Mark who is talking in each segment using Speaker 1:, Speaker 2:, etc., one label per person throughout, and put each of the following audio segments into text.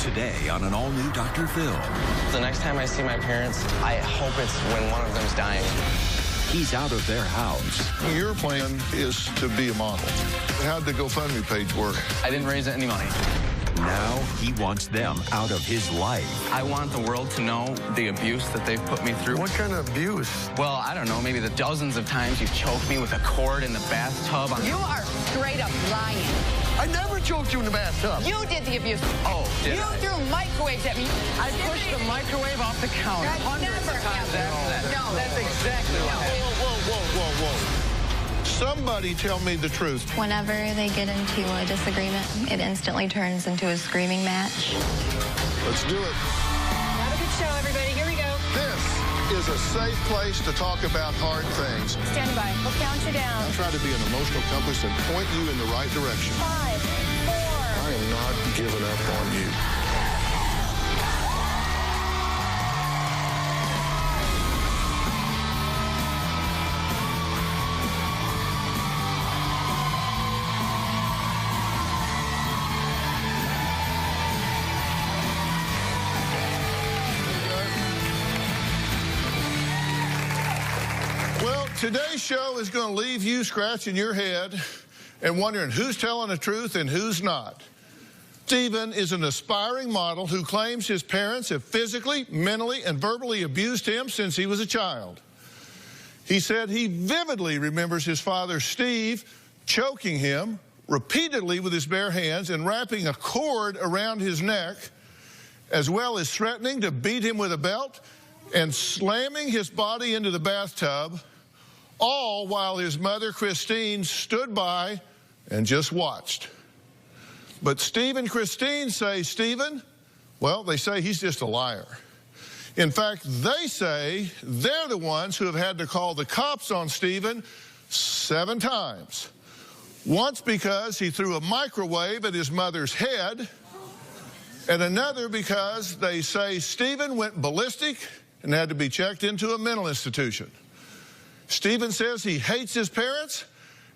Speaker 1: today on an all-new Dr. Phil.
Speaker 2: The next time I see my parents, I hope it's when one of them's dying.
Speaker 1: He's out of their house.
Speaker 3: Your plan is to be a model. How'd the GoFundMe page work?
Speaker 2: I didn't raise any money.
Speaker 1: Now he wants them out of his life.
Speaker 2: I want the world to know the abuse that they've put me through.
Speaker 3: What kind of abuse?
Speaker 2: Well, I don't know, maybe the dozens of times you've choked me with a cord in the bathtub.
Speaker 4: You are straight up lying.
Speaker 3: I never choked you in the bathtub.
Speaker 4: You did the abuse.
Speaker 2: Oh, did
Speaker 4: You
Speaker 2: I?
Speaker 4: threw microwaves at me.
Speaker 2: I pushed the microwave off the counter
Speaker 4: That
Speaker 2: hundreds
Speaker 4: never
Speaker 2: of times
Speaker 4: happened.
Speaker 2: after that.
Speaker 4: No.
Speaker 2: That's exactly what happened.
Speaker 3: Whoa. Somebody tell me the truth.
Speaker 5: Whenever they get into a disagreement, it instantly turns into a screaming match.
Speaker 3: Let's do it.
Speaker 6: Have a good show, everybody. Here we go.
Speaker 3: This is a safe place to talk about hard things.
Speaker 6: Stand by. We'll count you down.
Speaker 3: I try to be an emotional compass and point you in the right direction.
Speaker 6: 5, 4.
Speaker 3: I am not giving up on you. Well, today's show is going to leave you scratching your head and wondering who's telling the truth and who's not. Stephen is an aspiring model who claims his parents have physically, mentally, and verbally abused him since he was a child. He said he vividly remembers his father, Steve, choking him repeatedly with his bare hands and wrapping a cord around his neck, as well as threatening to beat him with a belt and slamming his body into the bathtub, all while his mother, Christine, stood by and just watched. But Steve and Christine say Stephen, well, they say he's just a liar. In fact, they say they're the ones who have had to call the cops on Stephen 7 times. Once because he threw a microwave at his mother's head, and another because they say Stephen went ballistic and had to be checked into a mental institution. Stephen says he hates his parents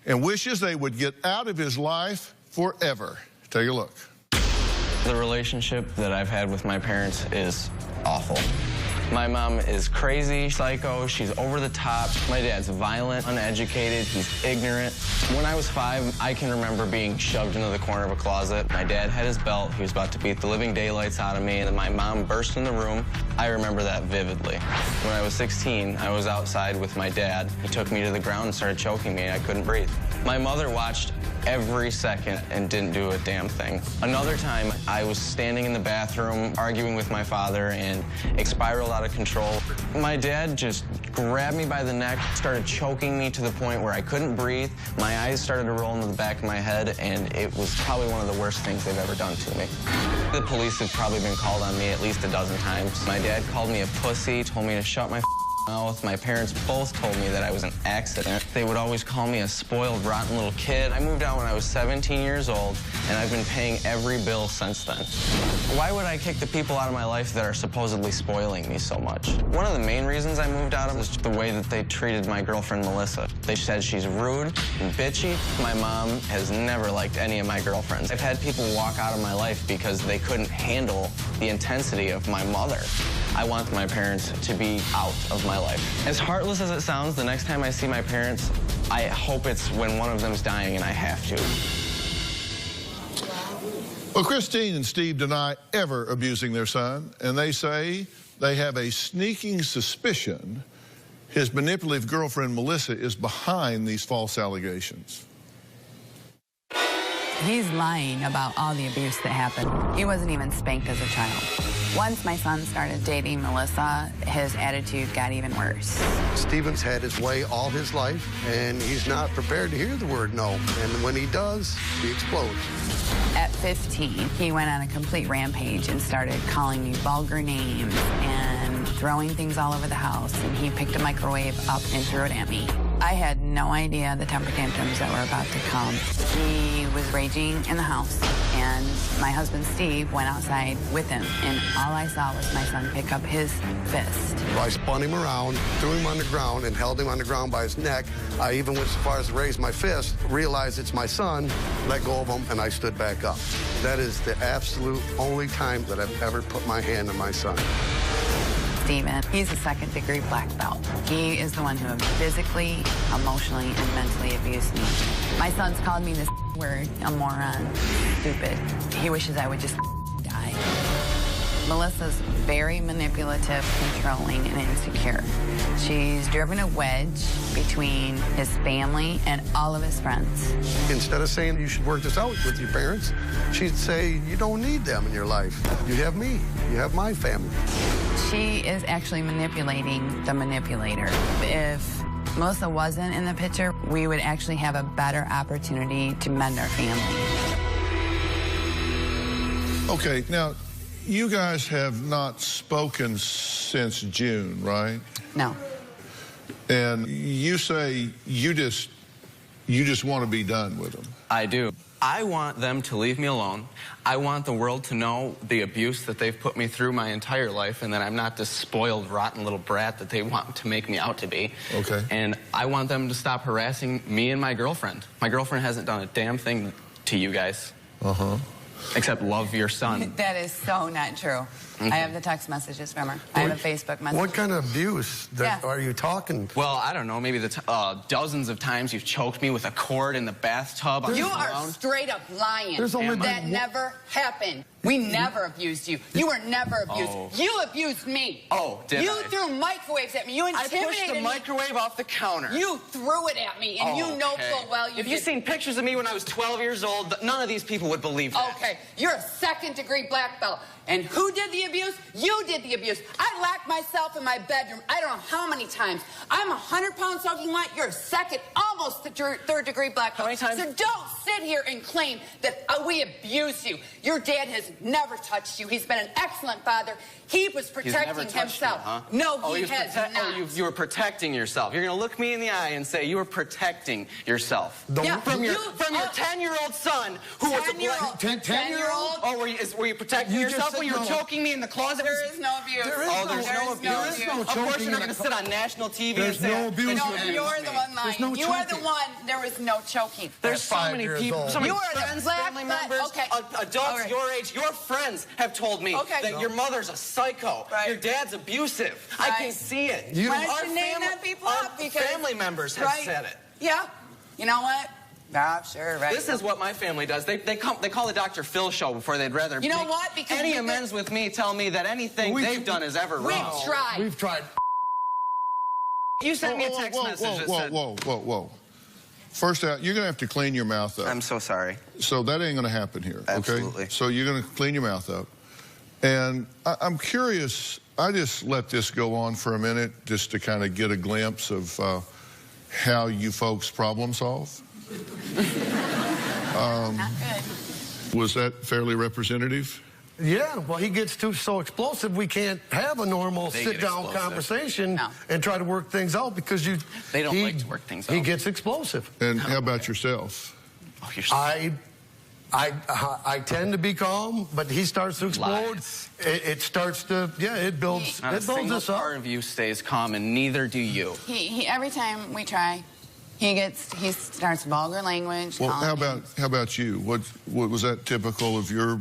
Speaker 3: and wishes they would get out of his life forever. Take a look.
Speaker 2: The relationship that I've had with my parents is awful. My mom is crazy, psycho, she's over the top. My dad's violent, uneducated, he's ignorant. When I was 5, I can remember being shoved into the corner of a closet. My dad had his belt, he was about to beat the living daylights out of me, and my mom burst in the room. I remember that vividly. When I was 16, I was outside with my dad. He took me to the ground and started choking me, and I couldn't breathe. My mother watched every second and didn't do a damn thing. Another time, I was standing in the bathroom arguing with my father, and it spiraled out of control. My dad just grabbed me by the neck, started choking me to the point where I couldn't breathe. My eyes started to roll into the back of my head, and it was probably one of the worst things they've ever done to me. The police have probably been called on me at least a dozen times. My dad called me a pussy, told me to shut my mouth. My parents both told me that I was an accident. They would always call me a spoiled, rotten little kid. I moved out when I was 17 years old, and I've been paying every bill since then. Why would I kick the people out of my life that are supposedly spoiling me so much? One of the main reasons I moved out of is the way that they treated my girlfriend, Melissa. They said she's rude and bitchy. My mom has never liked any of my girlfriends. I've had people walk out of my life because they couldn't handle the intensity of my mother. I want my parents to be out of my life. As heartless as it sounds, the next time I see my parents, I hope it's when one of them's dying and I have to.
Speaker 3: Well, Christine and Steve deny ever abusing their son, and they say they have a sneaking suspicion his manipulative girlfriend, Melissa, is behind these false allegations.
Speaker 7: He's lying about all the abuse that happened. He wasn't even spanked as a child. Once my son started dating Melissa, his attitude got even worse.
Speaker 8: Stephen's had his way all his life, and he's not prepared to hear the word no. And when he does, he explodes.
Speaker 7: At 15, he went on a complete rampage and started calling me vulgar names and throwing things all over the house. And he picked a microwave up and threw it at me. I had no idea the temper tantrums that were about to come. He was raging in the house, and my husband Steve went outside with him, and all I saw was my son pick up his fist.
Speaker 8: I spun him around, threw him on the ground, and held him on the ground by his neck. I even went so far as to raise my fist, realized it's my son, let go of him, and I stood back up. That is the absolute only time that I've ever put my hand on my son.
Speaker 7: Steven, he's a second-degree black belt. He is the one who physically, emotionally, and mentally abused me. My son's called me this word, a moron, stupid. He wishes I would just die. Melissa's very manipulative, controlling, and insecure. She's driven a wedge between his family and all of his friends.
Speaker 8: Instead of saying you should work this out with your parents, she'd say you don't need them in your life. You have me. You have my family.
Speaker 7: She is actually manipulating the manipulator. If Melissa wasn't in the picture, we would actually have a better opportunity to mend our family.
Speaker 3: Okay, now, you guys have not spoken since June, right?
Speaker 7: No.
Speaker 3: And you say you just want to be done with them.
Speaker 2: I do. I want them to leave me alone. I want the world to know the abuse that they've put me through my entire life, and that I'm not this spoiled, rotten little brat that they want to make me out to be.
Speaker 3: Okay.
Speaker 2: And I want them to stop harassing me and my girlfriend. My girlfriend hasn't done a damn thing to you guys.
Speaker 3: Uh-huh.
Speaker 2: Except love your son.
Speaker 7: That is so not true. Okay. I have the text messages from her. I have a Facebook message.
Speaker 8: What kind of abuse are you talking?
Speaker 2: Well, I don't know. Maybe the dozens of times you've choked me with a cord in the bathtub.
Speaker 4: You are straight up lying. That never happened. We never abused you. You were never abused.
Speaker 2: Oh.
Speaker 4: You abused me.
Speaker 2: Oh, did
Speaker 4: you
Speaker 2: I?
Speaker 4: threw microwaves at me. You intimidated me.
Speaker 2: I pushed the microwave off the counter.
Speaker 4: You threw it at me, and you know full well you
Speaker 2: If you've seen pictures of me when I was 12 years old, none of these people would believe that.
Speaker 4: Okay, you're a second-degree black belt. And who did the abuse? You did the abuse. I locked myself in my bedroom I don't know how many times. I'm 100 pounds soaking wet. You're a second, almost third-degree black belt.
Speaker 2: How many times?
Speaker 4: So don't sit here and claim that we abuse you. Your dad has never touched you. He's been an excellent father. He was protecting himself.
Speaker 2: You, huh?
Speaker 4: No, he has not.
Speaker 2: Oh, you were protecting yourself. You're going to look me in the eye and say you were protecting yourself.
Speaker 4: Yeah,
Speaker 2: from your 10-year-old son who was a black...
Speaker 4: 10-year-old?
Speaker 2: Oh, were you protecting yourself when you were choking me in the closet?
Speaker 4: There is no abuse.
Speaker 2: There's no abuse. Of course you're not going to sit on national TV and say...
Speaker 8: no abuse.
Speaker 4: No, you're the one lying. You are the one. There was no choking.
Speaker 2: There's so many people, so many friends, family members, adults your age, your friends have told me that your mother's a psycho. Your dad's abusive. I can see it.
Speaker 4: Why don't you name them people up? Because
Speaker 2: family members have said it.
Speaker 4: Yeah. You know what? Yeah, sure, right.
Speaker 2: This is what my family does. They call the Dr. Phil show before they'd rather
Speaker 4: You know what? Because
Speaker 2: any amends with me tell me that anything they've done is ever wrong.
Speaker 4: We've tried.
Speaker 8: We've tried.
Speaker 2: You sent me a text message that said...
Speaker 3: Whoa. First out, you're going to have to clean your mouth up.
Speaker 2: I'm so sorry.
Speaker 3: So that ain't going to happen here, okay?
Speaker 2: Absolutely.
Speaker 3: So you're going to clean your mouth up. And I'm curious, I just let this go on for a minute just to kind of get a glimpse of how you folks problem solve.
Speaker 4: Not good.
Speaker 3: Was that fairly representative?
Speaker 8: Yeah, well, he gets so explosive, we can't have a normal sit-down conversation and try to work things out because
Speaker 2: They don't like to work things out.
Speaker 8: He gets explosive.
Speaker 3: And how about yourself?
Speaker 2: Oh, you're so...
Speaker 8: I tend to be calm, but he starts to explode. It starts to, it builds
Speaker 2: Not a single
Speaker 8: us up.
Speaker 2: part of you stays calm, and neither do you.
Speaker 7: He every time we try, he starts vulgar language.
Speaker 3: Well, how about you? What was that typical of your...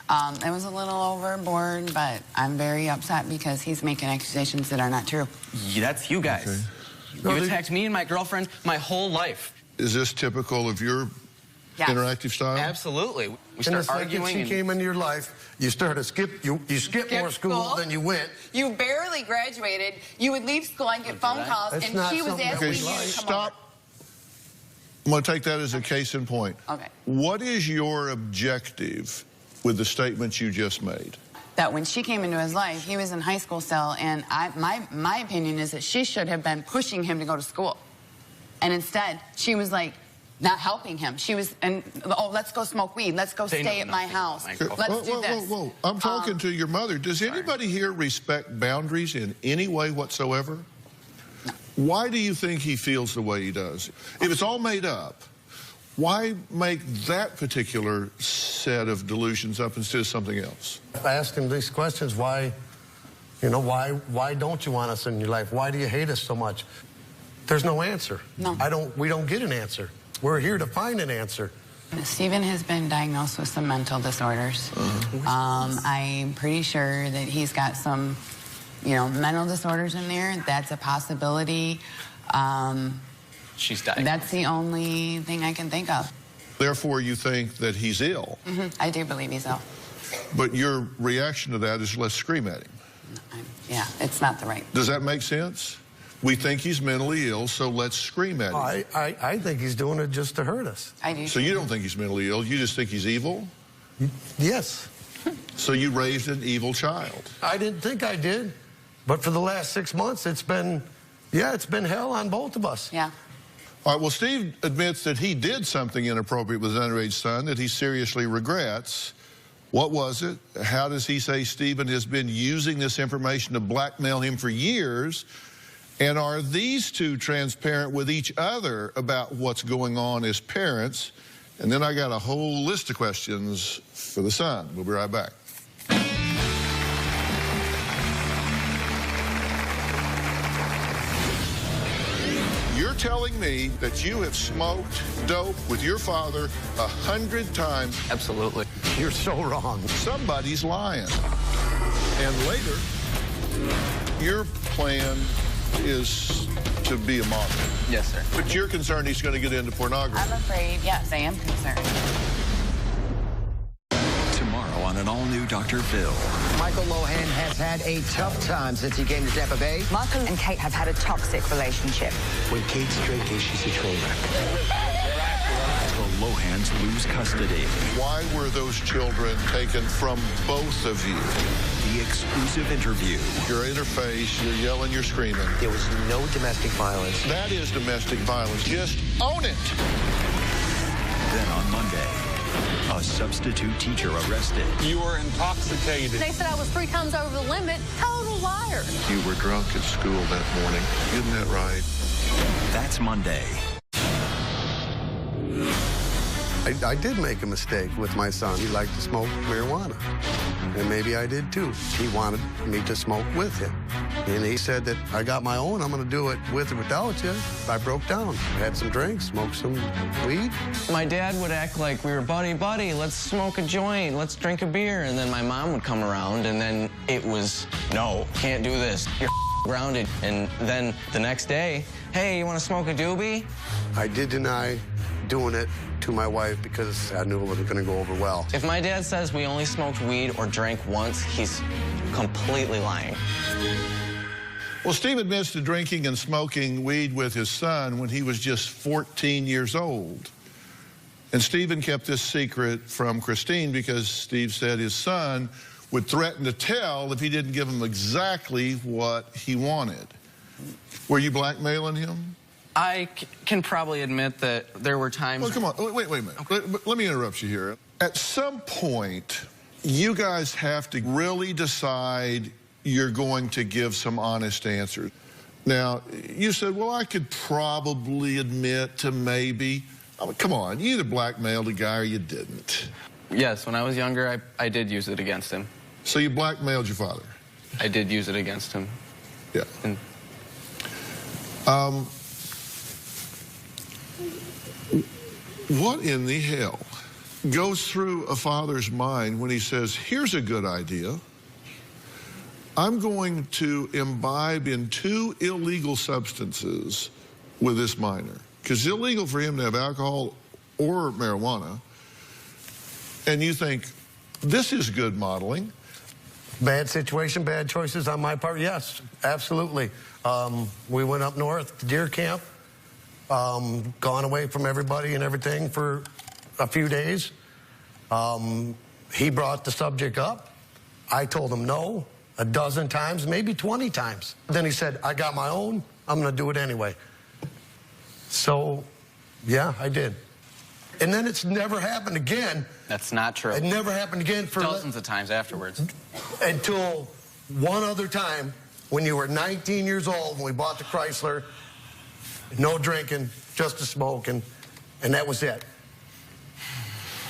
Speaker 7: It was a little overboard, but I'm very upset because he's making accusations that are not true.
Speaker 2: Yeah, that's you guys.
Speaker 3: Okay.
Speaker 2: You attacked me and my girlfriend my whole life.
Speaker 3: Is this typical of your interactive style?
Speaker 2: Absolutely. We
Speaker 8: And
Speaker 2: start
Speaker 8: the second
Speaker 2: arguing.
Speaker 8: she came into your life, you started to skip. You skipped more school than you went.
Speaker 4: You barely graduated. You would leave school and get phone calls,
Speaker 8: That's
Speaker 4: and
Speaker 8: not
Speaker 4: she was
Speaker 8: something
Speaker 4: asking
Speaker 8: that
Speaker 4: you
Speaker 8: we
Speaker 4: to
Speaker 8: like.
Speaker 4: come
Speaker 3: Stop. I'm going to take that as a case in point.
Speaker 7: Okay.
Speaker 3: What is your objective with the statements you just made?
Speaker 7: That when she came into his life, he was in high school still, and my opinion is that she should have been pushing him to go to school. And instead, she was like, not helping him. She was, let's go smoke weed. Let's go stay at my house. Let's do this.
Speaker 3: Whoa. I'm talking to your mother. Does anybody here respect boundaries in any way whatsoever? Why do you think he feels the way he does? If it's all made up, why make that particular set of delusions up instead of something else?
Speaker 8: I asked him these questions. Why, you know, why don't you want us in your life? Why do you hate us so much? There's no answer.
Speaker 7: No.
Speaker 8: We don't get an answer. We're here to find an answer.
Speaker 7: Stephen has been diagnosed with some mental disorders. I'm pretty sure that he's got some, mental disorders in there. That's a possibility.
Speaker 2: She's diagnosed.
Speaker 7: That's the only thing I can think of.
Speaker 3: Therefore, you think that he's ill.
Speaker 7: I do believe he's ill.
Speaker 3: But your reaction to that is let's scream at him.
Speaker 7: Yeah, it's not the right.
Speaker 3: Does that make sense? We think he's mentally ill, so let's scream at him.
Speaker 8: I think he's doing it just to hurt us.
Speaker 7: I do.
Speaker 3: So you don't think he's mentally ill, you just think he's evil?
Speaker 8: Yes.
Speaker 3: So you raised an evil child.
Speaker 8: I didn't think I did. But for the last 6 months, it's been hell on both of us.
Speaker 7: Yeah.
Speaker 3: All right, well, Steve admits that he did something inappropriate with his underage son that he seriously regrets. What was it? How does he say Stephen has been using this information to blackmail him for years? And are these two transparent with each other about what's going on as parents? And then I got a whole list of questions for the son. We'll be right back. You're telling me that you have smoked dope with your father 100 times?
Speaker 2: Absolutely.
Speaker 8: You're so wrong.
Speaker 3: Somebody's lying. And later, your plan is to be a model.
Speaker 2: Yes, sir.
Speaker 3: But you're concerned he's going to get into pornography.
Speaker 7: I'm afraid, yes, I am concerned.
Speaker 1: Tomorrow on an all-new Dr. Phil.
Speaker 9: Michael Lohan has had a tough time since he came to Tampa Bay.
Speaker 6: Michael and Kate have had a toxic relationship.
Speaker 9: When Kate's drinking, she's a train wreck.
Speaker 1: The Lohans lose custody.
Speaker 3: Why were those children taken from both of you?
Speaker 1: The exclusive interview.
Speaker 3: You're in her face, you're yelling, you're screaming.
Speaker 9: There was no domestic violence.
Speaker 3: That is domestic violence. Just own it.
Speaker 1: Then on Monday, a substitute teacher arrested.
Speaker 10: You were intoxicated.
Speaker 6: They said I was 3 times over the limit. Total liar.
Speaker 3: You were drunk at school that morning. Isn't that right?
Speaker 1: That's Monday.
Speaker 8: I did make a mistake with my son. He liked to smoke marijuana. And maybe I did too. He wanted me to smoke with him. And he said that I got my own, I'm gonna do it with or without you. I broke down, had some drinks, smoked some weed.
Speaker 2: My dad would act like we were buddy, let's smoke a joint, let's drink a beer. And then my mom would come around and then it was, no, can't do this. You're grounded. And then the next day, hey, you wanna smoke a doobie?
Speaker 8: I did deny doing it to my wife because I knew it wasn't going to go over well.
Speaker 2: If my dad says we only smoked weed or drank once, he's completely lying.
Speaker 3: Well, Steve admits to drinking and smoking weed with his son when he was just 14 years old. And Stephen kept this secret from Christine because Steve said his son would threaten to tell if he didn't give him exactly what he wanted. Were you blackmailing him?
Speaker 2: I can probably admit that there were times...
Speaker 3: Well, come on. Wait a minute. Let me interrupt you here. At some point, you guys have to really decide you're going to give some honest answers. Now, you said, well, I could probably admit to maybe... I mean, come on. You either blackmailed a guy or you didn't.
Speaker 2: Yes, when I was younger, I did use it against him.
Speaker 3: So you blackmailed your father?
Speaker 2: I did use it against him.
Speaker 3: Yeah.
Speaker 2: And
Speaker 3: what in the hell goes through a father's mind when he says, here's a good idea. I'm going to imbibe in 2 illegal substances with this minor. Because it's illegal for him to have alcohol or marijuana. And you think, this is good modeling.
Speaker 8: Bad situation, bad choices on my part? Yes, absolutely. We went up north to deer camp. Gone away from everybody and everything for a few days. He brought the subject up. I told him no a dozen times, maybe 20 times. Then he said, I got my own, I'm gonna do it anyway. So, yeah, I did. And then it's never happened again.
Speaker 2: that's not true.
Speaker 8: It never happened again for...
Speaker 2: Dozens of times afterwards.
Speaker 8: Until one other time when you were 19 years old when we bought the Chrysler. No drinking, just a smoking, and that was it.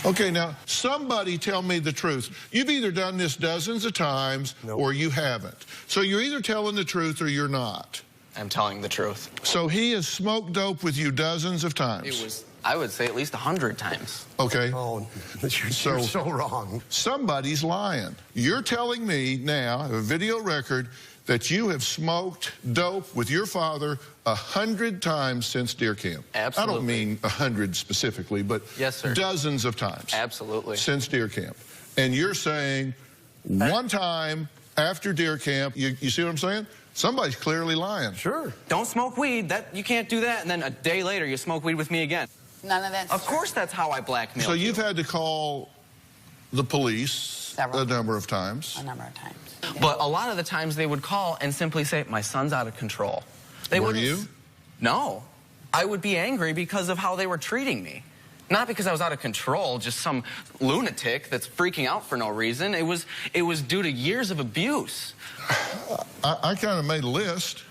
Speaker 3: Okay, now, somebody tell me the truth. You've either done this dozens of times or you haven't. So you're either telling the truth or you're not.
Speaker 2: I'm telling the truth.
Speaker 3: So he has smoked dope with you dozens of times.
Speaker 2: It was, I would say, at least 100 times.
Speaker 3: Okay.
Speaker 8: Oh, you're so wrong.
Speaker 3: Somebody's lying. You're telling me now, a video record, that you have smoked dope with your father 100 times since deer camp.
Speaker 2: Absolutely.
Speaker 3: I don't mean 100 specifically, but
Speaker 2: yes, sir.
Speaker 3: Dozens of times.
Speaker 2: Absolutely.
Speaker 3: Since deer camp. And you're saying one time after deer camp, you see what I'm saying? Somebody's clearly lying.
Speaker 8: Sure.
Speaker 2: Don't smoke weed. You can't do that. And then a day later, you smoke weed with me again.
Speaker 4: None of that.
Speaker 2: Of course, that's how I blackmail.
Speaker 3: So you've had to call the police a number of times.
Speaker 4: A number of times.
Speaker 2: But a lot of the times they would call and simply say, my son's out of control.
Speaker 3: Were you?
Speaker 2: No. I would be angry because of how they were treating me. Not because I was out of control, just some lunatic that's freaking out for no reason. It was due to years of abuse.
Speaker 3: I kind of made a list.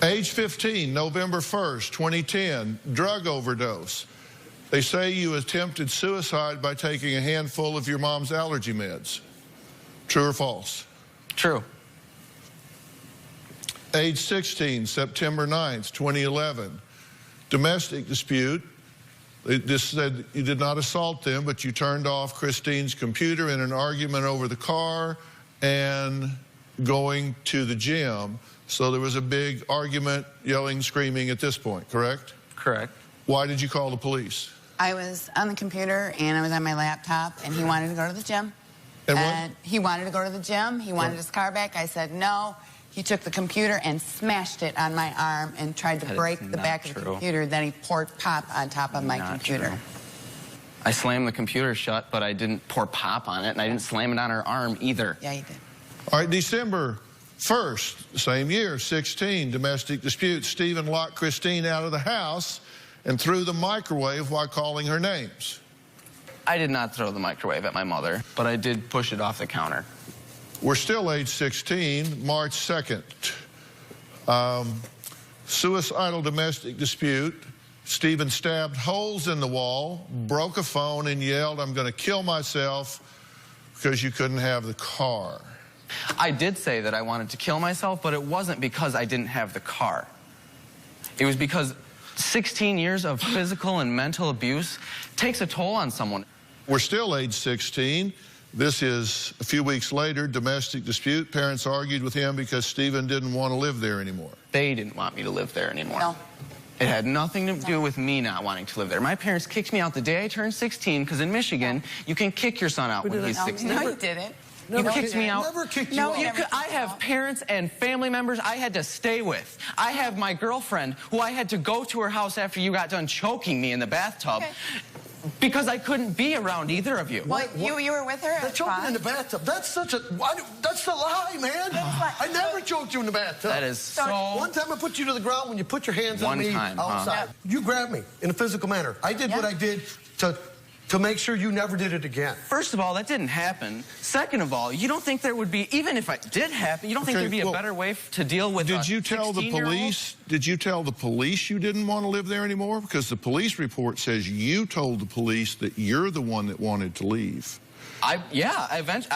Speaker 3: Age 15, November 1st, 2010, drug overdose. They say you attempted suicide by taking a handful of your mom's allergy meds. True or false?
Speaker 2: True.
Speaker 3: Age 16, September 9th, 2011, domestic dispute. This said you did not assault them, but you turned off Christine's computer in an argument over the car and going to the gym. So there was a big argument, yelling, screaming at this point, correct?
Speaker 2: Correct.
Speaker 3: Why did you call the police?
Speaker 4: I was on the computer and I was on my laptop and he wanted to go to the gym.
Speaker 3: And
Speaker 4: he wanted to go to the gym. He wanted his car back. I said no. He took the computer and smashed it on my arm and tried to break the back of the computer. Then he poured pop on top of my computer.
Speaker 2: True. I slammed the computer shut, but I didn't pour pop on it, and I didn't slam it on her arm either.
Speaker 4: Yeah, you did.
Speaker 3: All right, December 1st, same year, 16, domestic dispute. Stephen locked Christine out of the house and threw the microwave while calling her names.
Speaker 2: I did not throw the microwave at my mother, but I did push it off the counter.
Speaker 3: We're still age 16, March 2nd. Suicidal domestic dispute. Stephen stabbed holes in the wall, broke a phone, and yelled, "I'm going to kill myself," because you couldn't have the car.
Speaker 2: I did say that I wanted to kill myself, but it wasn't because I didn't have the car. It was because 16 years of physical and mental abuse takes a toll on someone.
Speaker 3: We're still age 16. This is a few weeks later, domestic dispute. Parents argued with him because Stephen didn't want to live there anymore.
Speaker 2: They didn't want me to live there anymore.
Speaker 4: No.
Speaker 2: It had nothing to do with me not wanting to live there. My parents kicked me out the day I turned 16 because in Michigan, you can kick your son out when he's 16.
Speaker 4: No, you didn't.
Speaker 2: You kicked me out.
Speaker 8: Never kicked you out.
Speaker 2: I have parents and family members I had to stay with. I have my girlfriend who I had to go to her house after you got done choking me in the bathtub because I couldn't be around either of you.
Speaker 4: Well, you were with her?
Speaker 8: That choking in the bathtub, that's a lie, man. I never choked you in the bathtub.
Speaker 2: That is so...
Speaker 8: One time I put you to the ground when you put your hands on me outside.
Speaker 2: Huh?
Speaker 8: You grabbed me in a physical manner. I did what I did to make sure you never did it again.
Speaker 2: First of all, that didn't happen. Second of all, you don't think there would be, even if it did happen, you don't think there'd be a better way to deal with
Speaker 3: Did you tell the police? Did you tell the police you didn't want to live there anymore? Because the police report says you told the police that you're the one that wanted to leave.
Speaker 2: I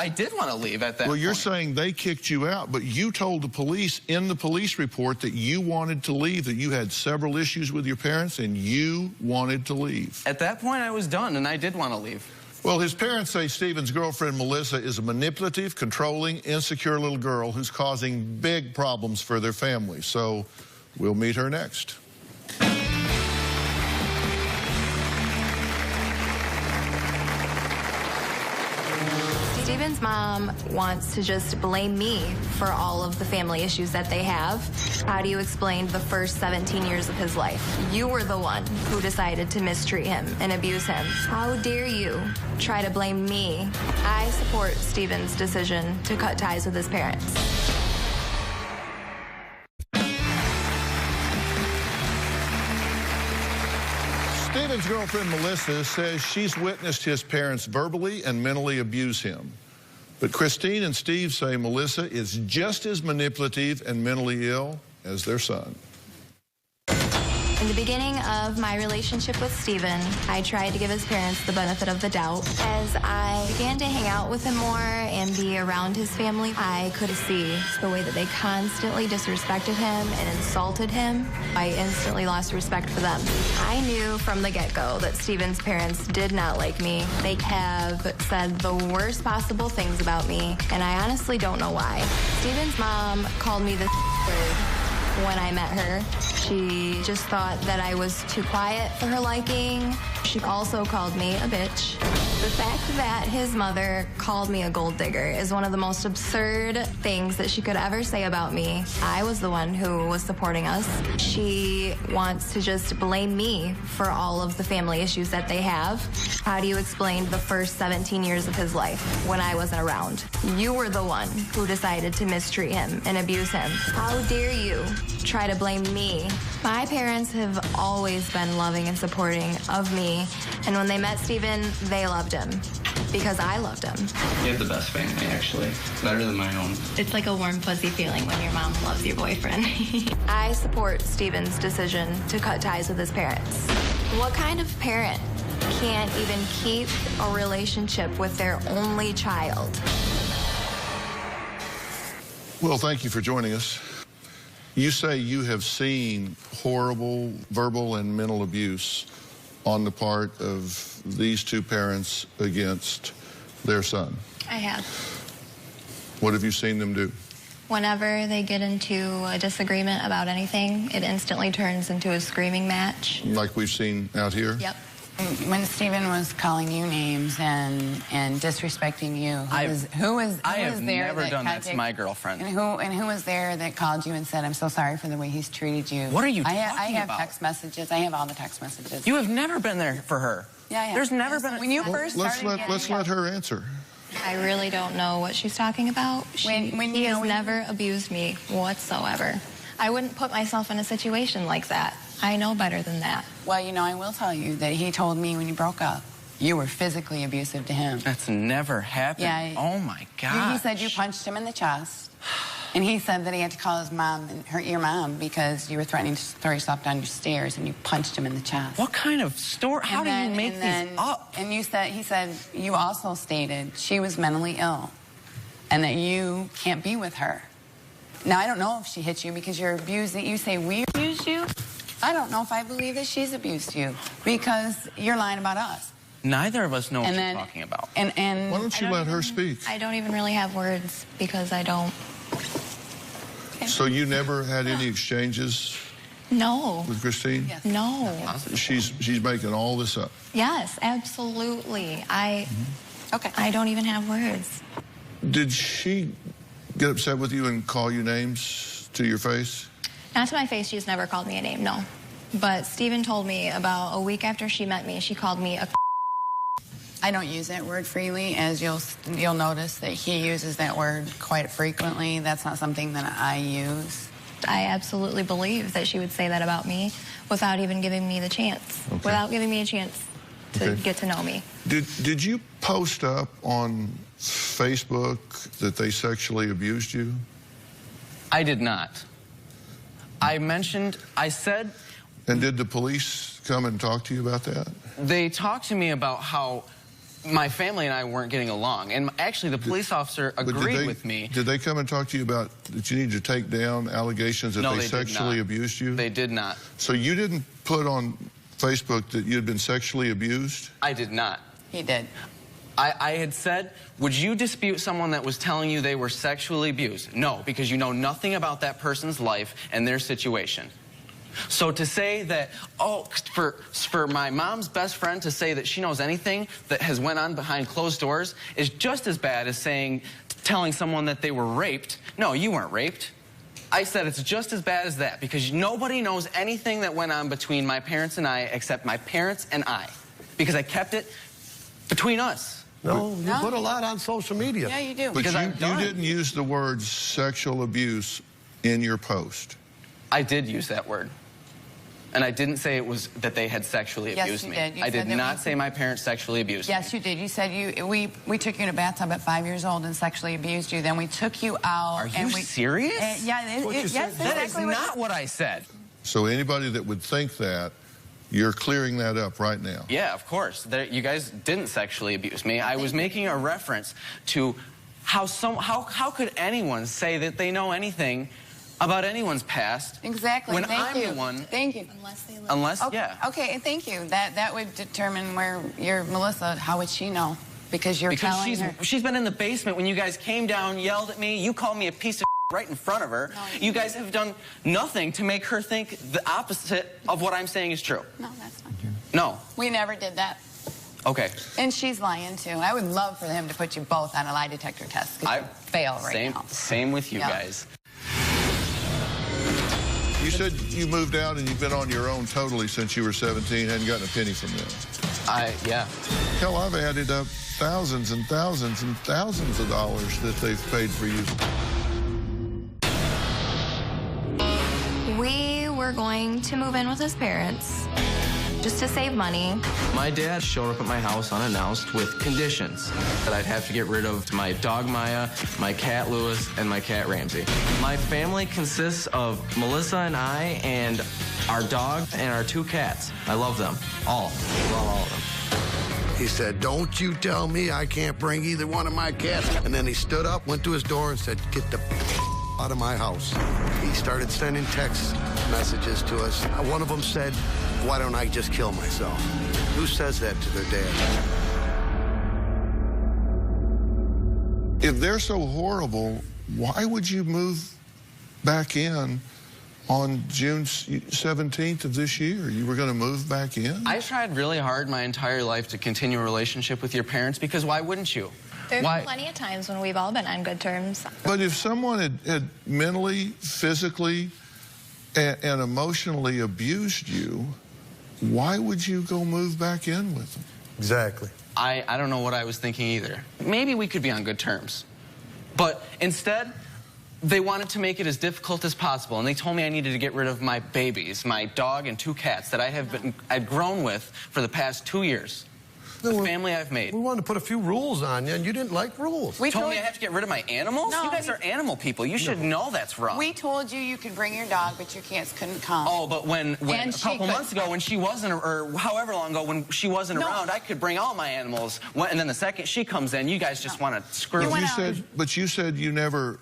Speaker 2: did want to leave at that point.
Speaker 3: Well, you're saying they kicked you out, but you told the police in the police report that you wanted to leave, that you had several issues with your parents, and you wanted to leave.
Speaker 2: At that point, I was done, and I did want to leave.
Speaker 3: Well, his parents say Stephen's girlfriend, Melissa, is a manipulative, controlling, insecure little girl who's causing big problems for their family. So we'll meet her next.
Speaker 5: Stephen's mom wants to just blame me for all of the family issues that they have. How do you explain the first 17 years of his life? You were the one who decided to mistreat him and abuse him. How dare you try to blame me? I support Stephen's decision to cut ties with his parents.
Speaker 3: Stephen's girlfriend, Melissa, says she's witnessed his parents verbally and mentally abuse him. But Christine and Steve say Melissa is just as manipulative and mentally ill as their son.
Speaker 5: In the beginning of my relationship with Steven, I tried to give his parents the benefit of the doubt. As I began to hang out with him more and be around his family, I could see the way that they constantly disrespected him and insulted him. I instantly lost respect for them. I knew from the get-go that Steven's parents did not like me. They have said the worst possible things about me, and I honestly don't know why. Steven's mom called me the word when I met her. She just thought that I was too quiet for her liking. She also called me a bitch. The fact that his mother called me a gold digger is one of the most absurd things that she could ever say about me. I was the one who was supporting us. She wants to just blame me for all of the family issues that they have. How do you explain the first 17 years of his life when I wasn't around? You were the one who decided to mistreat him and abuse him. How dare you try to blame me? My parents have always been loving and supporting of me, and when they met Steven, they loved him because I loved him.
Speaker 2: You have the best family, actually. Better than my own.
Speaker 5: It's like a warm, fuzzy feeling when your mom loves your boyfriend. I support Steven's decision to cut ties with his parents. What kind of parent can't even keep a relationship with their only child?
Speaker 3: Well, thank you for joining us. You say you have seen horrible verbal and mental abuse on the part of these two parents against their son.
Speaker 5: I have.
Speaker 3: What have you seen them do?
Speaker 5: Whenever they get into a disagreement about anything, it instantly turns into a screaming match.
Speaker 3: Like we've seen out here?
Speaker 5: Yep.
Speaker 7: When Steven was calling you names and disrespecting you, who was
Speaker 2: I have
Speaker 7: there
Speaker 2: never
Speaker 7: that
Speaker 2: done that to my girlfriend.
Speaker 7: And who was there that called you and said, "I'm so sorry for the way he's treated you"?
Speaker 2: What are you talking
Speaker 7: I have
Speaker 2: about?
Speaker 7: text messages. I have all the text messages.
Speaker 2: You have never been there for her.
Speaker 7: Yeah, I have.
Speaker 2: There's never been.
Speaker 7: When you first started.
Speaker 3: Let's let her answer.
Speaker 5: I really don't know what she's talking about. He has never abused me whatsoever. I wouldn't put myself in a situation like that. I know better than that.
Speaker 7: Well, you know, I will tell you that he told me when you broke up, you were physically abusive to him.
Speaker 2: That's never happened.
Speaker 7: Yeah.
Speaker 2: Oh, my God.
Speaker 7: He said you punched him in the chest. And he said that he had to call his mom and hurt your mom because you were threatening to throw yourself down your stairs and you punched him in the chest.
Speaker 2: What kind of story? How do you make these up?
Speaker 7: And he said you also stated she was mentally ill and that you can't be with her. Now, I don't know if she hit you because you're abusing. You say we abused you. I don't know if I believe that she's abused you because you're lying about us.
Speaker 2: Neither of us know what you're talking about.
Speaker 7: And
Speaker 3: why don't you let her speak?
Speaker 5: I don't even really have words because I don't.
Speaker 3: So you never had any exchanges
Speaker 5: No.
Speaker 3: with Christine?
Speaker 5: Yes. No.
Speaker 3: She's making all this up.
Speaker 5: Yes, absolutely.
Speaker 7: Okay.
Speaker 5: I don't even have words.
Speaker 3: Did she get upset with you and call you names to your face?
Speaker 5: Not to my face, she's never called me a name, no. But Steven told me about a week after she met me, she called me a
Speaker 7: I don't use that word freely, as you'll notice that he uses that word quite frequently. That's not something that I use.
Speaker 5: I absolutely believe that she would say that about me without even giving me the chance, without giving me a chance to get to know me.
Speaker 3: Did you post up on Facebook that they sexually abused you?
Speaker 2: I did not. I said...
Speaker 3: And did the police come and talk to you about that?
Speaker 2: They talked to me about how my family and I weren't getting along. And actually, the police officer agreed with me.
Speaker 3: Did they come and talk to you about that you need to take down allegations that they sexually abused you?
Speaker 2: They did not.
Speaker 3: So you didn't put on Facebook that you had been sexually abused?
Speaker 2: I did not.
Speaker 7: He did.
Speaker 2: I had said, would you dispute someone that was telling you they were sexually abused? No, because you know nothing about that person's life and their situation. So to say that, oh, for my mom's best friend to say that she knows anything that has went on behind closed doors is just as bad as telling someone that they were raped. No, you weren't raped. I said it's just as bad as that because nobody knows anything that went on between my parents and I except my parents and I, because I kept it between us.
Speaker 8: No, you put a lot on social media.
Speaker 7: Yeah, you do.
Speaker 3: But
Speaker 2: Because
Speaker 3: you didn't use the word sexual abuse in your post.
Speaker 2: I did use that word. And I didn't say it was that they had sexually abused me.
Speaker 7: Yes, you did.
Speaker 2: I did not say my parents sexually abused me.
Speaker 7: Yes, you did. You said we took you in a bathtub at 5 years old and sexually abused you. Then we took you out.
Speaker 2: Are you serious?
Speaker 7: Yes,
Speaker 2: that is not what I said.
Speaker 3: So anybody that would think that, you're clearing that up right now.
Speaker 2: Yeah, of course. You guys didn't sexually abuse me. I was making a reference to how could anyone say that they know anything about anyone's past.
Speaker 7: Exactly.
Speaker 2: When
Speaker 7: Thank you.
Speaker 2: I'm the one.
Speaker 7: Thank you.
Speaker 2: Okay,
Speaker 7: yeah. Okay, thank you. That would determine where you're, Melissa. How would she know? Because you're telling her.
Speaker 2: She's been in the basement when you guys came down, yelled at me. You called me a piece of right in front of her.
Speaker 7: No,
Speaker 2: you guys have done nothing to make her think the opposite of what I'm saying is true.
Speaker 7: No, that's not true.
Speaker 2: No.
Speaker 7: We never did that.
Speaker 2: Okay.
Speaker 7: And she's lying too. I would love for him to put you both on a lie detector test. I fail right now.
Speaker 2: Same with you guys.
Speaker 3: You said you moved out and you've been on your own totally since you were 17, hadn't gotten a penny from them.
Speaker 2: Yeah.
Speaker 3: Hell, I've added up thousands and thousands and thousands of dollars that they've paid for you.
Speaker 5: We were going to move in with his parents just to save money.
Speaker 2: My dad showed up at my house unannounced with conditions that I'd have to get rid of my dog Maya, my cat Lewis, and my cat Ramsey. My family consists of Melissa and I and our dog and our 2 cats. I love them. All. Love all of them.
Speaker 8: He said, "Don't you tell me I can't bring either one of my cats." And then he stood up, went to his door, and said, "Get the out of my house." He started sending text messages to us. One of them said, "Why don't I just kill myself?" Who says that to their dad?
Speaker 3: If they're so horrible, why would you move back in on June 17th of this year? You were going to move back in?
Speaker 2: I tried really hard my entire life to continue a relationship with your parents because why wouldn't you?
Speaker 5: There's been plenty of times when we've all been on good terms.
Speaker 3: But if someone had mentally, physically, and emotionally abused you, why would you go move back in with them?
Speaker 8: Exactly.
Speaker 2: I don't know what I was thinking either. Maybe we could be on good terms. But instead, they wanted to make it as difficult as possible, and they told me I needed to get rid of my babies, my dog and 2 cats that I'd grown with for the past 2 years. The family I've made.
Speaker 8: We wanted to put a few rules on you, and you didn't like rules.
Speaker 2: You told me I have to get rid of my animals?
Speaker 7: No,
Speaker 2: you guys are animal people. You should know that's wrong.
Speaker 7: We told you you could bring your dog, but your cats couldn't come.
Speaker 2: Oh, but when a couple months ago when she wasn't, or however long ago when she wasn't around, I could bring all my animals. And then the second she comes in, you guys just want to screw me.
Speaker 3: But you said you never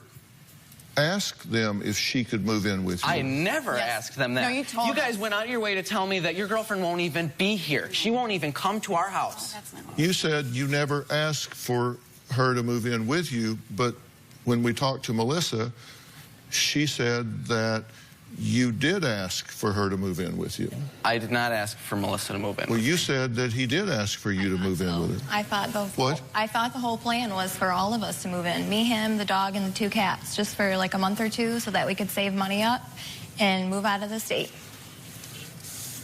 Speaker 3: asked them if she could move in with you.
Speaker 2: I never asked them that.
Speaker 7: No, you told
Speaker 2: You guys went out of your way to tell me that your girlfriend won't even be here. She won't even come to our house.
Speaker 3: You said you never asked for her to move in with you, but when we talked to Melissa, she said that you did ask for her to move in with you.
Speaker 2: I did not ask for Melissa to move in.
Speaker 3: Well, you said that he did ask for you to move in with her.
Speaker 5: I thought
Speaker 3: I
Speaker 5: thought the whole plan was for all of us to move in. Me, him, the dog, and the 2 cats, just for like a month or 2 so that we could save money up and move out of the state.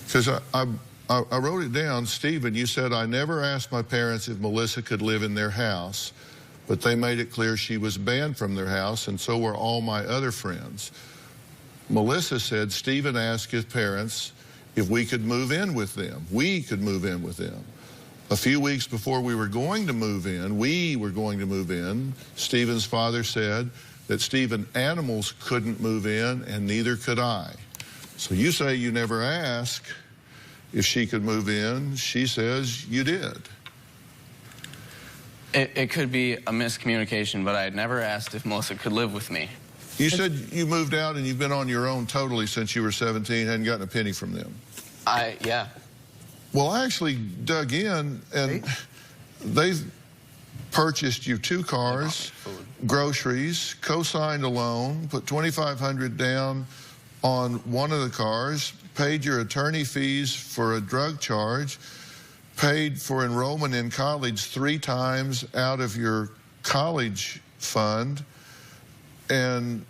Speaker 3: Because I wrote it down, Stephen, you said, "I never asked my parents if Melissa could live in their house, but they made it clear she was banned from their house, and so were all my other friends." Melissa said Stephen asked his parents if we could move in with them. We could move in with them. A few weeks before we were going to move in, Stephen's father said that Stephen animals couldn't move in and neither could I. So you say you never asked if she could move in. She says you did.
Speaker 2: It could be a miscommunication, but I had never asked if Melissa could live with me.
Speaker 3: You said you moved out and you've been on your own totally since you were 17, hadn't gotten a penny from them.
Speaker 2: Yeah.
Speaker 3: Well, I actually dug in, and they purchased you 2 cars, groceries, co-signed a loan, put $2,500 down on one of the cars, paid your attorney fees for a drug charge, paid for enrollment in college 3 times out of your college fund, and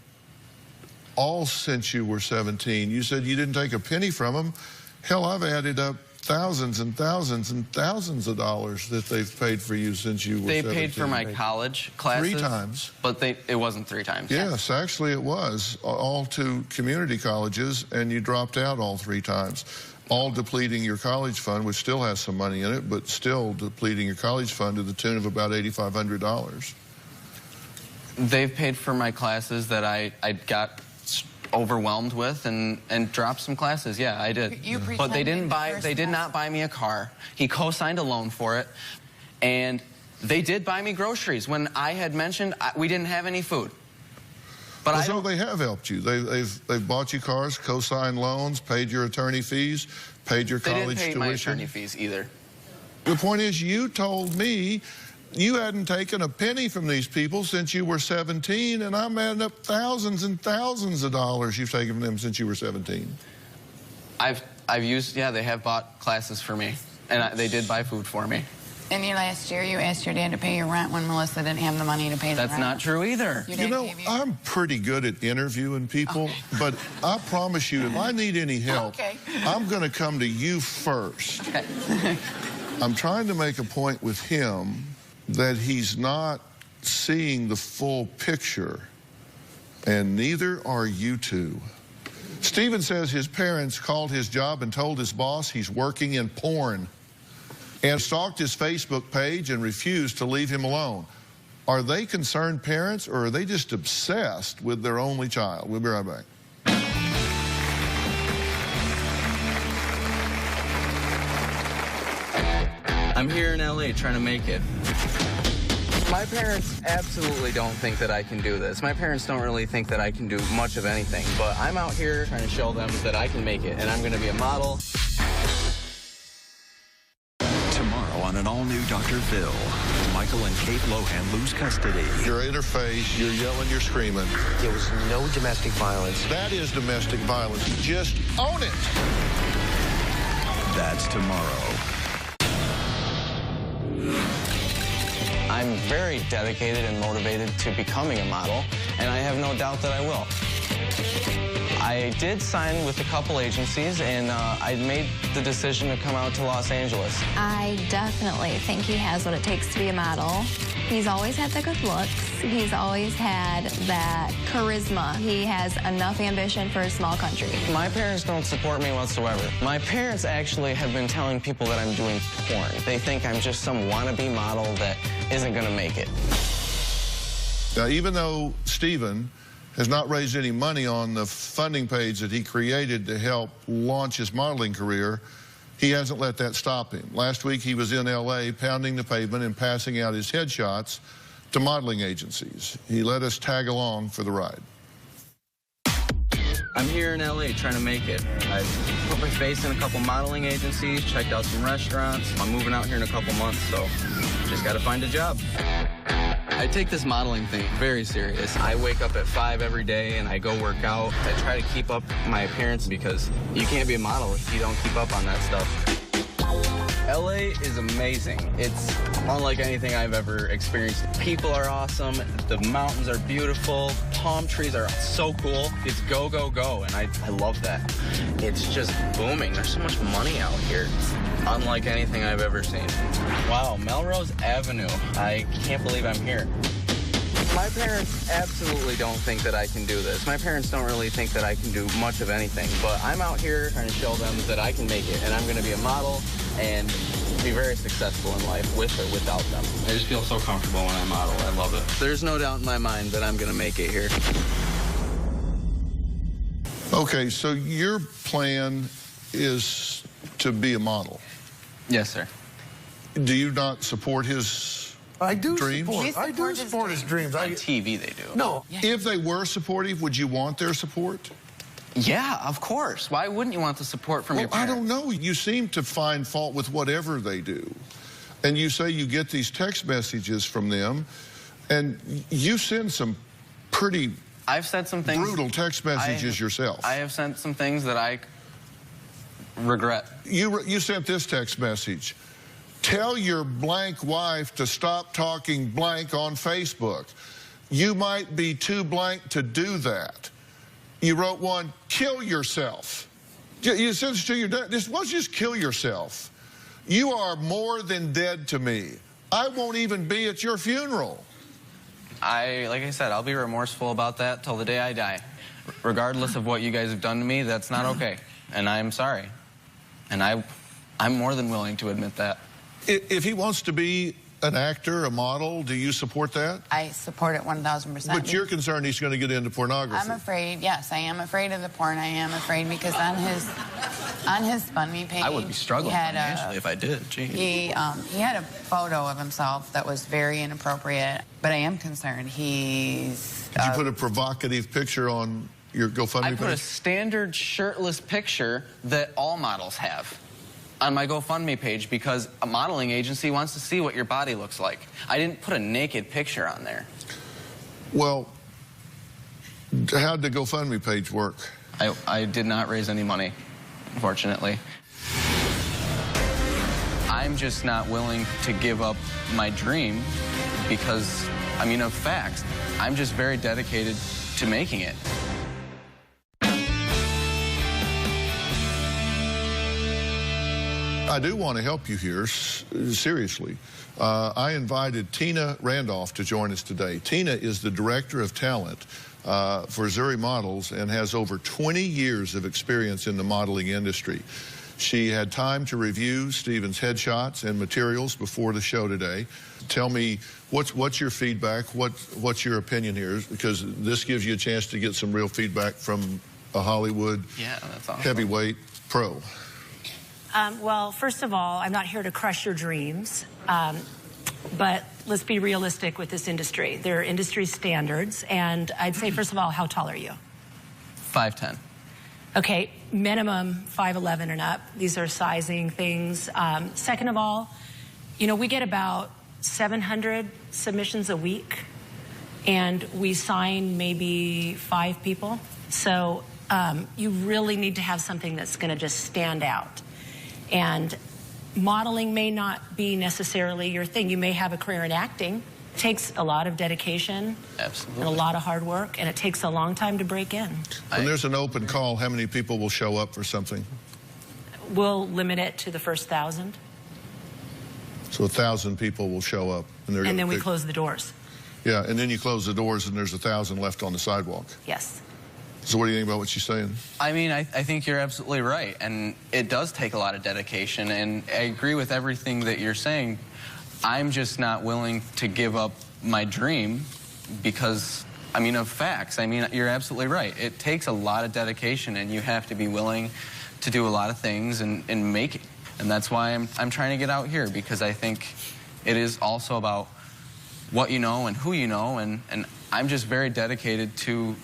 Speaker 3: all since you were 17. You said you didn't take a penny from them. Hell, I've added up thousands and thousands and thousands of dollars that they've paid for you since you were 17.
Speaker 2: They paid for my college classes.
Speaker 3: 3 times.
Speaker 2: But it wasn't 3 times.
Speaker 3: Yes, actually it was. All to community colleges, and you dropped out all 3 times. All depleting your college fund, which still has some money in it, but still depleting your college fund to the tune of about $8,500.
Speaker 2: They've paid for my classes that I got overwhelmed with and dropped some classes. Yeah, I did. But they did not buy me a car. He co-signed a loan for it, and they did buy me groceries when I had mentioned we didn't have any food. But
Speaker 3: well, so they have helped you. They've bought you cars, co-signed loans, paid your attorney fees, paid your college tuition.
Speaker 2: They didn't pay my attorney fees either.
Speaker 3: The point is, you told me you hadn't taken a penny from these people since you were 17, and I'm adding up thousands and thousands of dollars you've taken from them since you were 17.
Speaker 2: I've used, yeah, they have bought classes for me, and they did buy food for me.
Speaker 7: In your last year, you asked your dad to pay your rent when Melissa didn't have the money to pay the rent.
Speaker 2: That's not true either.
Speaker 3: You know, I'm pretty good at interviewing people, but I promise you, if I need any help, I'm going to come to you first.
Speaker 7: Okay.
Speaker 3: I'm trying to make a point with him that he's not seeing the full picture, and neither are you two. Stephen says his parents called his job and told his boss he's working in porn, and stalked his Facebook page and refused to leave him alone. Are they concerned parents, or are they just obsessed with their only child? We'll be right back.
Speaker 2: I'm here in LA trying to make it. My parents absolutely don't think that I can do this. My parents don't really think that I can do much of anything, but I'm out here trying to show them that I can make it, and I'm going to be a model.
Speaker 1: Tomorrow on an all-new Dr. Phil, Michael and Kate Lohan lose custody.
Speaker 3: You're in her face, you're yelling, you're screaming.
Speaker 9: There was no domestic violence.
Speaker 3: That is domestic violence. Just own it.
Speaker 1: That's tomorrow.
Speaker 2: I'm very dedicated and motivated to becoming a model, and I have no doubt that I will. I did sign with a couple agencies, and I made the decision to come out to Los Angeles.
Speaker 5: I definitely think he has what it takes to be a model. He's always had the good looks. He's always had that charisma. He has enough ambition for a small country.
Speaker 2: My parents don't support me whatsoever. My parents actually have been telling people that I'm doing porn. They think I'm just some wannabe model that isn't going to make it.
Speaker 3: Now, even though Stephen has not raised any money on the funding page that he created to help launch his modeling career, he hasn't let that stop him. Last week, he was in L.A. pounding the pavement and passing out his headshots to modeling agencies. He let us tag along for the ride.
Speaker 2: I'm here in LA trying to make it. I put my face in a couple modeling agencies, checked out some restaurants. I'm moving out here in a couple months, so just got to find a job. I take this modeling thing very serious. I wake up at 5 every day and I go work out. I try to keep up my appearance because you can't be a model if you don't keep up on that stuff. LA is amazing. It's unlike anything I've ever experienced. People are awesome. The mountains are beautiful. Palm trees are so cool. It's go, go, go, and I love that. It's just booming. There's so much money out here. Unlike anything I've ever seen. Wow, Melrose Avenue. I can't believe I'm here. My parents absolutely don't think that I can do this. My parents don't really think that I can do much of anything, but I'm out here trying to show them that I can make it, and I'm going to be a model and be very successful in life with or without them. I just feel so comfortable when I model. I love it. There's no doubt in my mind that I'm going to make it here.
Speaker 3: Okay, so your plan is to be a model.
Speaker 2: Yes, sir.
Speaker 3: Do you not support his dreams?
Speaker 8: I do support his dreams.
Speaker 2: On TV, they do.
Speaker 8: No.
Speaker 3: If they were supportive, would you want their support?
Speaker 2: Yeah, of course. Why wouldn't you want the support from your parents?
Speaker 3: I don't know. You seem to find fault with whatever they do. And you say you get these text messages from them, and you send some pretty
Speaker 2: I've said some things,
Speaker 3: brutal text messages yourself.
Speaker 2: I have sent some things that I regret.
Speaker 3: You sent this text message. Tell your blank wife to stop talking blank on Facebook. You might be too blank to do that. You wrote one, kill yourself. You said this to your dad. Why don't you just kill yourself? You are more than dead to me. I won't even be at your funeral.
Speaker 2: Like I said, I'll be remorseful about that till the day I die. Regardless of what you guys have done to me, that's not okay. And I'm sorry. And I'm more than willing to admit that.
Speaker 3: If he wants to be an actor, a model, do you support that?
Speaker 7: I support it 1,000%.
Speaker 3: But you're concerned he's going to get into pornography.
Speaker 7: I'm afraid, yes, I am afraid of the porn. I am afraid because on his Fund Me page,
Speaker 2: I would be struggling financially if I did. Gee.
Speaker 7: He had a photo of himself that was very inappropriate, but I am concerned. Did
Speaker 3: you put a provocative picture on your GoFundMe page?
Speaker 2: I put a standard shirtless picture that all models have on my GoFundMe page because a modeling agency wants to see what your body looks like. I didn't put a naked picture on there.
Speaker 3: Well, how'd the GoFundMe page work?
Speaker 2: I did not raise any money, unfortunately. I'm just not willing to give up my dream because, I mean, of facts, I'm just very dedicated to making it.
Speaker 3: I do want to help you here, seriously. I invited Tina Randolph to join us today. Tina is the Director of Talent for Zuri Models and has over 20 years of experience in the modeling industry. She had time to review Steven's headshots and materials before the show today. Tell me, what's your feedback? What's your opinion here? Because this gives you a chance to get some real feedback from a Hollywood
Speaker 2: that's awesome.
Speaker 3: Heavyweight pro.
Speaker 11: Well, first of all, I'm not here to crush your dreams, but let's be realistic with this industry. There are industry standards, and I'd say, first of all, how tall are you?
Speaker 2: 5'10".
Speaker 11: Okay, minimum 5'11" and up. These are sizing things. Second of all, you know, we get about 700 submissions a week, and we sign maybe 5 people. So you really need to have something that's going to just stand out. And modeling may not be necessarily your thing. You may have a career in acting. It takes a lot of dedication.
Speaker 2: Absolutely.
Speaker 11: And a lot of hard work, and it takes a long time to break in.
Speaker 3: When there's an open call, how many people will show up for something?
Speaker 11: We'll limit it to the first 1,000.
Speaker 3: So 1,000 people will show up.
Speaker 11: And then we close the doors.
Speaker 3: Yeah, and then you close the doors and there's 1,000 left on the sidewalk.
Speaker 11: Yes.
Speaker 3: So what do you think about what she's saying?
Speaker 2: I mean, I think you're absolutely right, and it does take a lot of dedication, and I agree with everything that you're saying. I'm just not willing to give up my dream because, I mean, of facts. I mean, you're absolutely right. It takes a lot of dedication, and you have to be willing to do a lot of things and make it. And that's why I'm trying to get out here, because I think it is also about what you know and who you know, and I'm just very dedicated to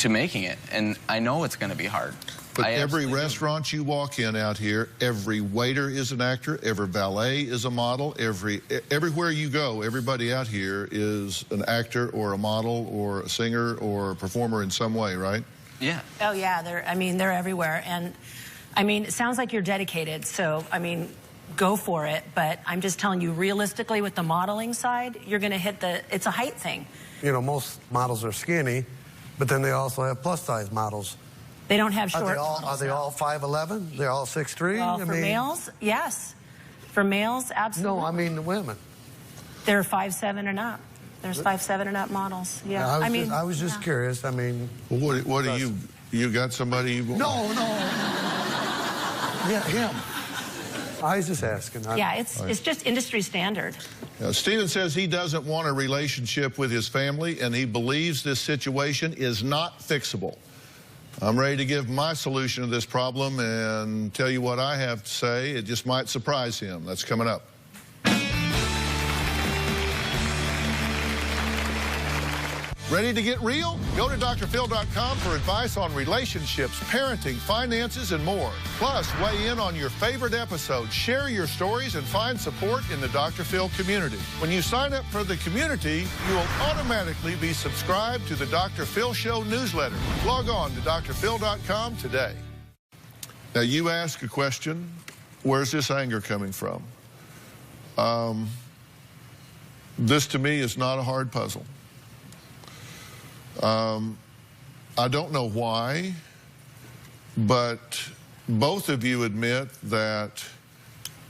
Speaker 2: making it, and I know it's going to be hard.
Speaker 3: But every restaurant you walk in out here, every waiter is an actor, every valet is a model, everywhere you go, everybody out here is an actor or a model or a singer or a performer in some way, right?
Speaker 11: Yeah. Oh, yeah. They're everywhere. And, I mean, it sounds like you're dedicated, so, I mean, go for it. But I'm just telling you, realistically, with the modeling side, you're going to hit it's a height thing.
Speaker 8: You know, most models are skinny, but then they also have plus-size models.
Speaker 11: They don't have short
Speaker 8: models. Are they all 5'11"? They're all 6'3"?
Speaker 11: Well, for males, yes. For males, absolutely.
Speaker 8: No, I mean the women.
Speaker 11: They're 5'7" and up. There's 5'7" and up models. Yeah.
Speaker 8: I was just curious. I mean,
Speaker 3: well, what do you got somebody?
Speaker 8: No. Yeah, him. I was just asking.
Speaker 11: Yeah, it's just industry standard.
Speaker 3: Steven says he doesn't want a relationship with his family, and he believes this situation is not fixable. I'm ready to give my solution to this problem and tell you what I have to say. It just might surprise him. That's coming up. Ready to get real? Go to drphil.com for advice on relationships, parenting, finances, and more. Plus, weigh in on your favorite episodes, share your stories, and find support in the Dr. Phil community. When you sign up for the community, you will automatically be subscribed to the Dr. Phil Show newsletter. Log on to drphil.com today. Now, you ask a question, where's this anger coming from? This, to me, is not a hard puzzle. I don't know why But both of you admit that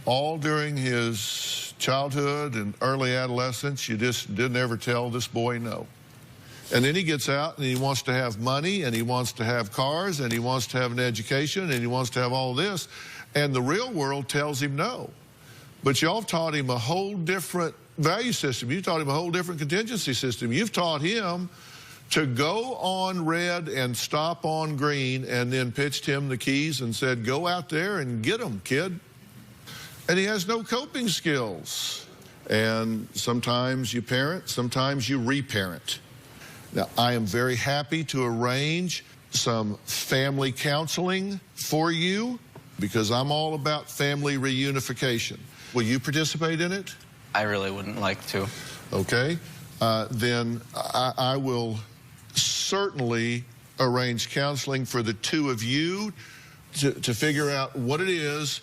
Speaker 3: all during his childhood and early adolescence, you just didn't ever tell this boy no. And then he gets out and he wants to have money and he wants to have cars and he wants to have an education and he wants to have all this. And the real world tells him no. But y'all taught him a whole different value system. You taught him a whole different contingency system. You've taught him to go on red and stop on green, and then pitched him the keys and said, go out there and get them, kid. And he has no coping skills. And sometimes you parent, sometimes you reparent. Now, I am very happy to arrange some family counseling for you because I'm all about family reunification. Will you participate in it?
Speaker 2: I really wouldn't like to.
Speaker 3: Okay. Then I will certainly arrange counseling for the two of you to figure out what it is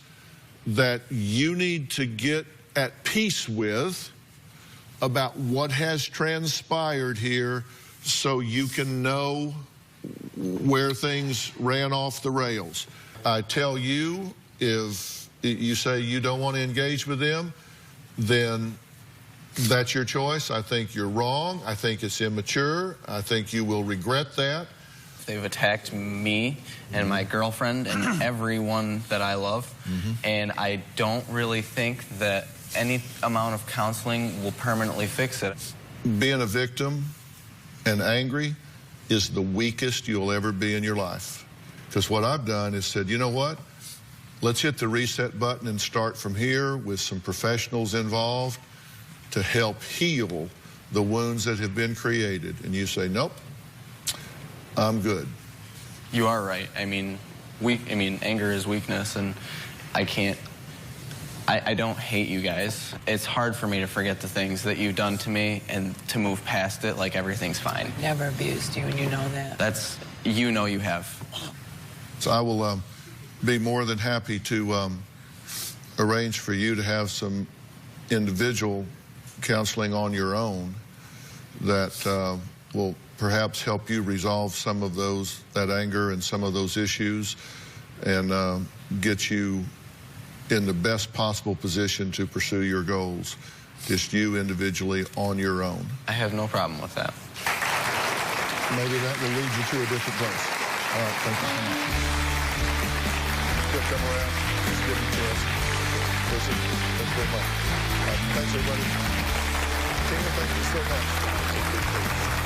Speaker 3: that you need to get at peace with about what has transpired here so you can know where things ran off the rails. I tell you, if you say you don't want to engage with them, then that's your choice. I think you're wrong. I think it's immature. I think you will regret that.
Speaker 2: They've attacked me and my girlfriend and everyone that I love. And I don't really think that any amount of counseling will permanently fix it.
Speaker 3: Being a victim and angry is the weakest you'll ever be in your life. Because what I've done is said, you know what? Let's hit the reset button and start from here with some professionals involved to help heal the wounds that have been created. And you say, nope, I'm good.
Speaker 2: You are right. I mean, anger is weakness, and I don't hate you guys. It's hard for me to forget the things that you've done to me and to move past it like everything's fine.
Speaker 6: Never abused you, and you know that.
Speaker 2: You know you have.
Speaker 3: So I will be more than happy to arrange for you to have some individual counseling on your own that will perhaps help you resolve some of that anger and some of those issues and get you in the best possible position to pursue your goals, just you individually on your own.
Speaker 2: I have no problem with that.
Speaker 3: Maybe that will lead you to a different place. All right, thank you so much. Good, come around. Just give me a chance. Listen, thanks very much. Thanks, everybody. Tina, thank you so much.